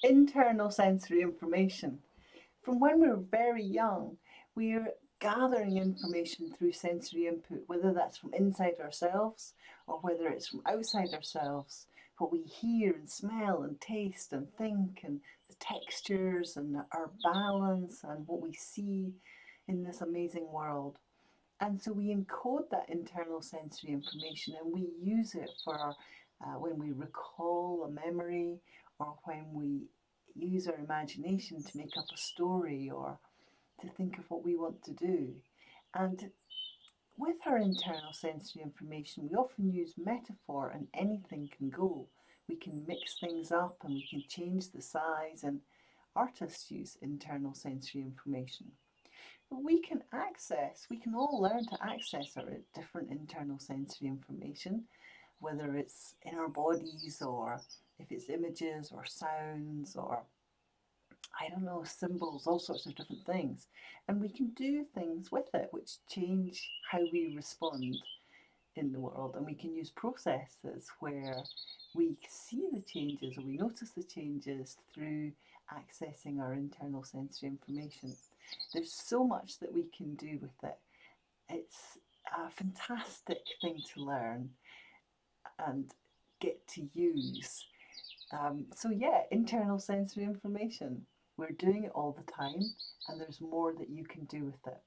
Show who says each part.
Speaker 1: Internal sensory information. From when we're very young, we're gathering information through sensory input, whether that's from inside ourselves or whether it's from outside ourselves. What we hear and smell and taste and think, and the textures and our balance and what we see in this amazing world. And so we encode that internal sensory information and we use it for when we recall a memory or when we use our imagination to make up a story or to think of what we want to do. And with our internal sensory information, we often use metaphor and anything can go. We can mix things up and we can change the size, and artists use internal sensory information. We can all learn to access our different internal sensory information, whether it's in our bodies or if it's images or sounds or I don't know, symbols, all sorts of different things. And we can do things with it which change how we respond in the world. And we can use processes where we see the changes or we notice the changes through accessing our internal sensory information. There's so much that we can do with it. It's a fantastic thing to learn and get to use. So yeah, internal sensory information. We're doing it all the time, and there's more that you can do with it.